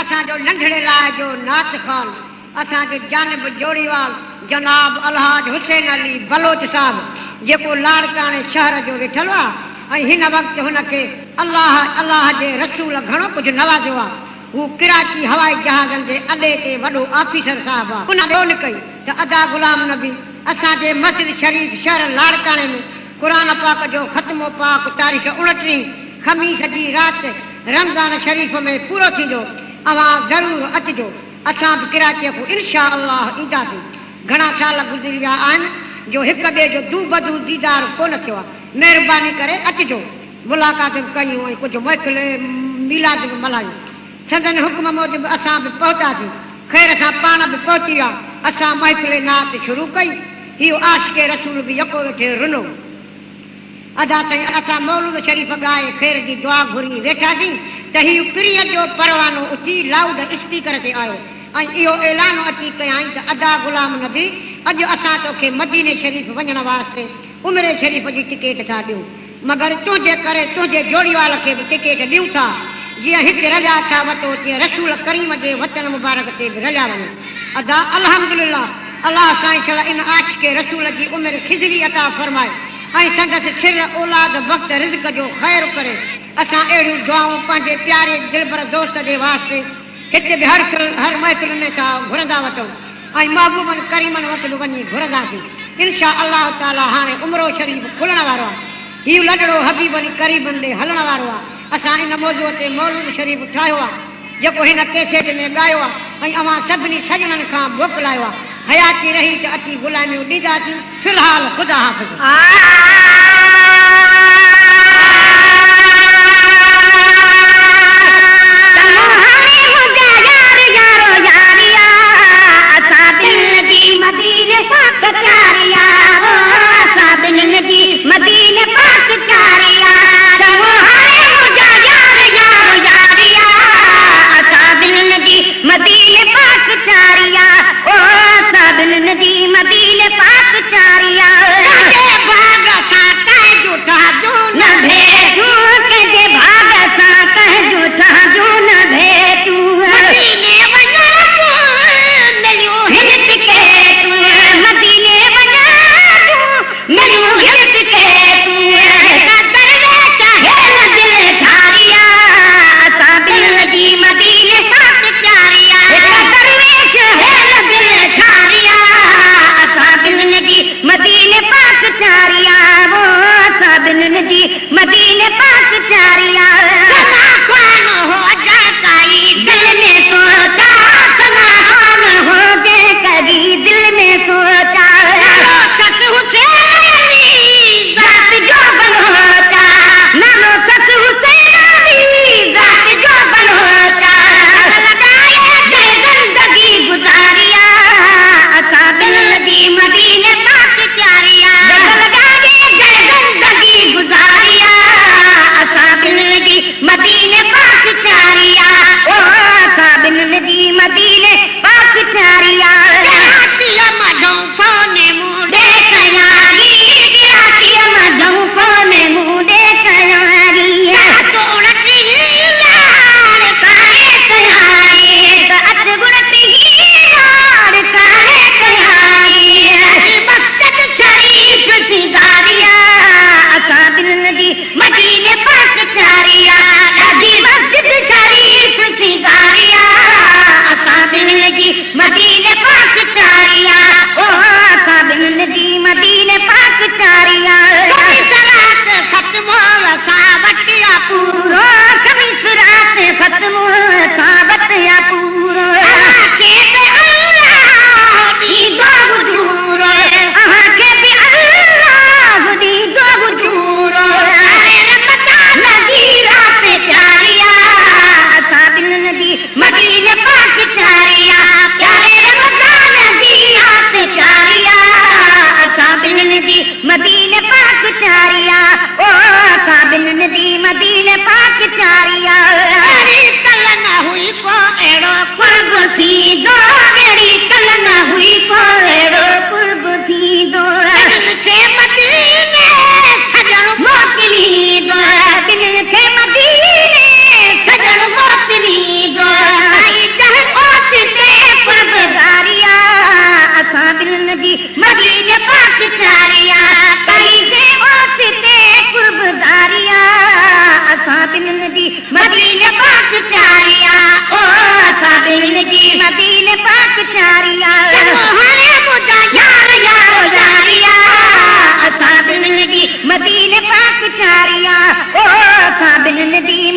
असांजो नंढड़े लाइ जो नात ख़ान असांजे जानब जोड़ीवाल जनाब अलहाज हुसैन अली बलोच साहब जेको लाड़काणे शहर जो वेठल आहे ऐं हिन वक़्तु हुनखे अलाह जे रसूल घणो कुझु नवाज़ियो आहे। हू कराची हवाई जहाज़नि जे अॾे ते वॾो ऑफिसर साहिबु आहे। उन ॻोल्ह कई त अदा गुलाम नबी असांजे मस्जिद शरीफ़ शहर लाड़काणे में क़ुरान पाक जो ख़त्मो पाक तारीख़ 29 ख़मीस जी राति रमज़ान शरीफ़ में पूरो थींदो। अवां ज़रूरु अचिजो। असां बि कराचीअ खां इनशा अल्लाह ईंदासीं। घणा साल गुज़री विया आहिनि जो हिक ॿिए जो दू बदू दीदार कोन थियो आहे। महिरबानी करे अचिजो। मुलाक़ात बि कयूं ऐं कुझु महफ़िल मीलाद बि मल्हायूं। संदन हुकुम मूजिबि असां बि पहुतासीं। ख़ैर सां पाण बि पहुची विया। असां महफ़िल नात शुरू कई। इहो आशिक़े रसूल बि यको वेठे रुनो। अदा ताईं असां मौलूद शरीफ़ ॻाए ख़ैर जी दुआ घुरी वेठासीं त हीउ पीरीअ जो परवानो उची लाउड स्पीकर ते आयो ऐं इहो ऐलान अची कयाई त अदा गुलाम नबी अॼु असां तोखे मदीने शरीफ़ वञण वास्ते उमिरे शरीफ़ जी टिकेट था ॾियूं, मगर तुंहिंजे करे तुंहिंजे जोड़ीवाल खे बि टिकेट ॾियूं था। जीअं हिकु रजा था वठो तीअं रसूल करीम जे वचन मुबारक ते बि रजा वञे। अदा अल्हम्दुलिल्लाह अलाह साईं छा इन आशिक़े रसूल जी उमिरि खिज़री अता फरमाए ऐं संदसि सिर औलाद वक़्त रिज़्क़ जो ख़ैरु करे। असां अहिड़ियूं दुआऊं पंहिंजे प्यारे दिलबर दोस्त जे वास्ते हिते बि हर महफ़िल में था घुरंदा वठूं ऐं महबूबनि करीमनि वटि बि वञी घुरंदासीं। इनशा अल्लाह ताला हाणे उमिरो शरीफ़ खुलण वारो आहे। हीउ लॾड़ो हबीबनि करीबनि ॾे हलण वारो आहे। असां इन मौज़ूअ ते मौलूद शरीफ़ ठाहियो आहे जेको हिन कैसेट में ॻायो आहे ऐं अवां सभिनी सजणनि खां मोकिलायो आहे। हयाती रही त अची गुलामियूं ॾींदासीं। फ़िलहाल ख़ुदा हाफ़िज़। मदीने पाक चारिया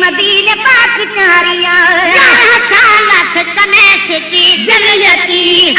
मदीने पाक चारिया साल कने से की जन्नती